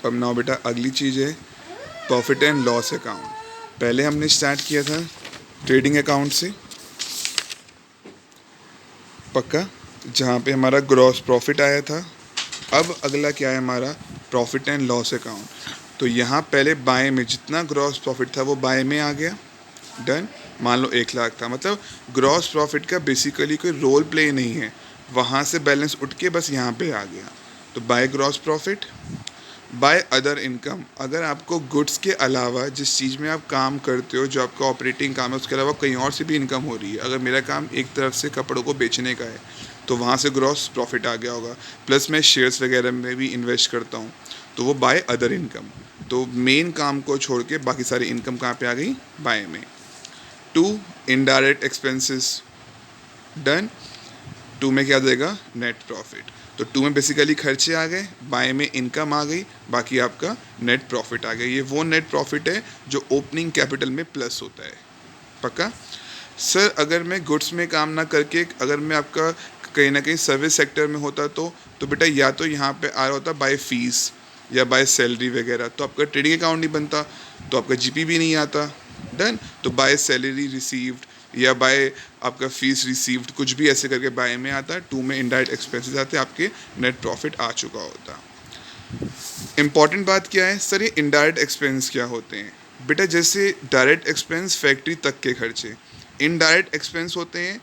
अब नाउ बेटा अगली चीज़ है प्रॉफिट एंड लॉस अकाउंट। पहले हमने स्टार्ट किया था ट्रेडिंग अकाउंट से, पक्का, जहाँ पे हमारा ग्रॉस प्रॉफिट आया था। अब अगला क्या है हमारा प्रॉफिट एंड लॉस अकाउंट। तो यहाँ पहले बाय में जितना ग्रॉस प्रॉफिट था वो बाय में आ गया, डन। मान लो 1 लाख था, मतलब ग्रॉस प्रॉफिट का बेसिकली कोई रोल प्ले नहीं है, वहाँ से बैलेंस उठ के बस यहाँ पे आ गया। तो by gross profit. By other income, अगर आपको गुड्स के अलावा जिस चीज़ में आप काम करते हो, जो आपका ऑपरेटिंग काम है, उसके अलावा कहीं और से भी इनकम हो रही है। अगर मेरा काम एक तरफ से कपड़ों को बेचने का है तो वहाँ से ग्रॉस प्रॉफिट आ गया होगा, प्लस मैं शेयर्स वगैरह में भी इन्वेस्ट करता हूँ, तो वो बाय अदर इनकम। तो मेन काम को छोड़ के बाकी सारी इनकम कहाँ पे आ गई, बाय में। 2 इनडायरेक्ट एक्सपेंसेस, डन। 2 में क्या देगा, नेट प्रॉफिट। तो 2 में बेसिकली खर्चे आ गए, बाय में इनकम आ गई, बाकी आपका नेट प्रॉफिट आ गया। ये वो नेट प्रॉफिट है जो ओपनिंग कैपिटल में प्लस होता है, पक्का। सर अगर मैं गुड्स में काम ना करके अगर मैं आपका कहीं ना कहीं सर्विस सेक्टर में होता तो बेटा या तो यहाँ पे आ रहा होता बाय फीस या बाय सैलरी वगैरह, तो आपका ट्रेडिंग अकाउंट नहीं बनता, तो आपका जीपी भी नहीं आता, डन। तो बाय सैलरी रिसीव्ड या बाय आपका फीस रिसीव्ड, कुछ भी ऐसे करके बाय में आता है। 2 में इनडायरेक्ट एक्सपेंसेस आते हैं, आपके नेट प्रॉफिट आ चुका होता। इंपॉर्टेंट बात क्या है सर, ये इनडायरेक्ट एक्सपेंस क्या होते हैं बेटा? जैसे डायरेक्ट एक्सपेंस फैक्ट्री तक के खर्चे, इनडायरेक्ट एक्सपेंस होते हैं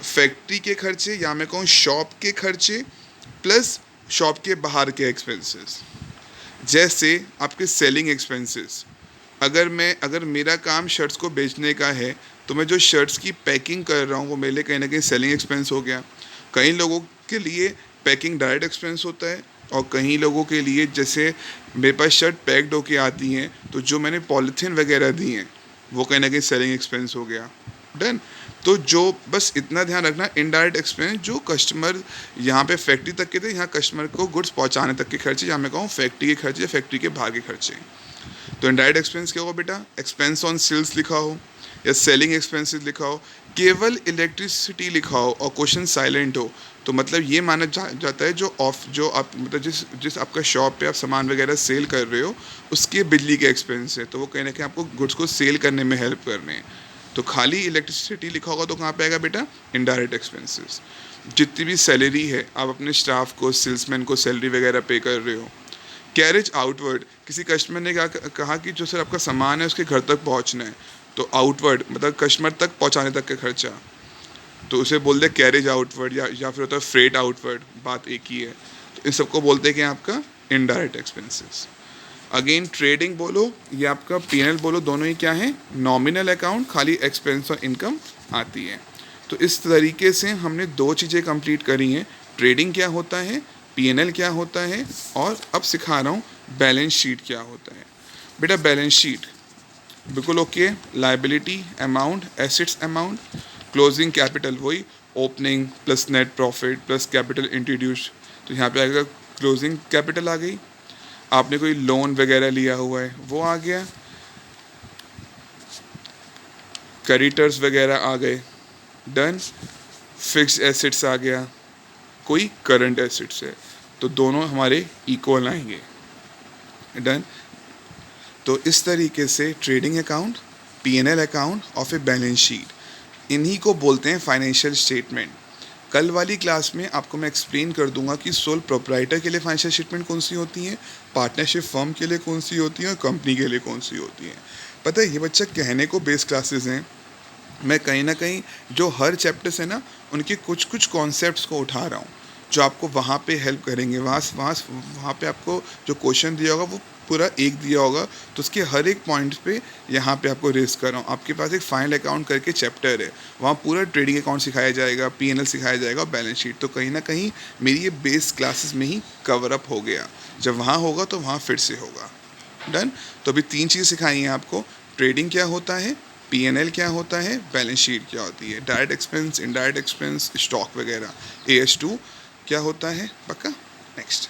फैक्ट्री के खर्चे या मैं कहूँ शॉप के खर्चे प्लस शॉप के बाहर के एक्सपेंसेस। जैसे आपके सेलिंग एक्सपेंसेस, अगर मेरा काम शर्ट्स को बेचने का है तो मैं जो शर्ट्स की पैकिंग कर रहा हूँ वो मेरे लिए कहीं ना कहीं सेलिंग एक्सपेंस हो गया। कई लोगों के लिए पैकिंग डायरेक्ट एक्सपेंस होता है, और कई लोगों के लिए जैसे मेरे पास शर्ट पैक्ड होके आती हैं तो जो मैंने पॉलीथीन वगैरह दी हैं वो कहीं ना कहीं सेलिंग एक्सपेंस हो गया, डन। तो जो बस इतना ध्यान रखना, इनडायरेक्ट एक्सपेंस जो कस्टमर यहाँ पे फैक्ट्री तक के थे, यहाँ कस्टमर को गुड्स पहुँचाने तक के खर्चे, या मैं कहूँ फैक्ट्री के खर्चे या फैक्ट्री के बाहर के खर्चे। तो इनडायरेक्ट एक्सपेंस क्या होगा बेटा, एक्सपेंस ऑन सेल्स लिखा हो या सेलिंग एक्सपेंसेस लिखा हो, केवल इलेक्ट्रिसिटी लिखा हो और क्वेश्चन साइलेंट हो, तो मतलब ये माना जाता है जो आप मतलब जिस आपका शॉप पे आप सामान वगैरह सेल कर रहे हो उसके बिजली के एक्सपेंस है, तो वो कहीं ना कहीं आपको गुड्स को सेल करने में हेल्प कर रहे हैं। तो खाली इलेक्ट्रिसिटी लिखा होगा तो कहाँ पे आएगा बेटा, इनडायरेक्ट एक्सपेंसेस। जितनी भी सैलरी है, आप अपने स्टाफ को, सेल्समैन को सैलरी वगैरह पे कर रहे हो। कैरेज आउटवर्ड, किसी कस्टमर ने कहा कि जो सर आपका सामान है उसके घर तक पहुंचना है, तो आउटवर्ड मतलब कस्टमर तक पहुंचाने तक का खर्चा, तो उसे बोलते हैं कैरेज आउटवर्ड, या फिर होता है फ्रेट आउटवर्ड, बात एक ही है। तो इन सबको बोलते हैं कि आपका इनडायरेक्ट एक्सपेंसेस। अगेन ट्रेडिंग बोलो या आपका पीएनएल बोलो, दोनों ही क्या है, नॉमिनल अकाउंट, खाली एक्सपेंस और इनकम आती है। तो इस तरीके से हमने 2 चीज़ें कंप्लीट करी हैं, ट्रेडिंग क्या होता है, पीएनएल क्या होता है, और अब सिखा रहा हूँ बैलेंस शीट क्या होता है। बेटा बैलेंस शीट बिल्कुल okay, liability amount, assets amount, closing capital वही opening plus net profit plus capital introduce, तो यहाँ पे आएगा क्लोजिंग कैपिटल आ गई। आपने कोई लोन वगैरह लिया हुआ है वो आ गया, क्रेडिटर्स वगैरह आ गए, डन। फिक्स्ड एसेट्स आ गया, कोई करंट एसेट्स है, तो दोनों हमारे इक्वल आएंगे, डन। तो इस तरीके से ट्रेडिंग अकाउंट, पीएनएल अकाउंट और फिर बैलेंस शीट, इन्हीं को बोलते हैं फाइनेंशियल स्टेटमेंट। कल वाली क्लास में आपको मैं एक्सप्लेन कर दूंगा कि सोल प्रोप्राइटर के लिए फाइनेंशियल स्टेटमेंट कौन सी होती हैं, पार्टनरशिप फर्म के लिए कौन सी होती हैं और कंपनी के लिए कौन सी होती हैं। पता है ये बच्चा कहने को बेस क्लासेस हैं, मैं कहीं ना कहीं जो हर चैप्टर्स है ना उनके कुछ कुछ कॉन्सेप्ट्स को उठा रहा हूँ जो आपको वहाँ पे हेल्प करेंगे। वहाँ पे आपको जो क्वेश्चन दिया होगा वो पूरा एक दिया होगा, तो उसके हर एक पॉइंट पे यहाँ पे आपको रेस कर रहा हूँ। आपके पास एक फाइनल अकाउंट करके चैप्टर है, वहाँ पूरा ट्रेडिंग अकाउंट सिखाया जाएगा, पीएनएल सिखाया जाएगा और बैलेंस शीट। तो कहीं ना कहीं मेरी ये बेस क्लासेस में ही कवर अप हो गया, जब वहाँ होगा तो वहाँ फिर से होगा, डन। तो अभी 3 चीज़ सिखाई हैं आपको, ट्रेडिंग क्या होता है, पीएनएल क्या होता है, बैलेंस शीट क्या होती है, direct expense, indirect expense, stock वगैरह, AS2 क्या होता है, पक्का। नेक्स्ट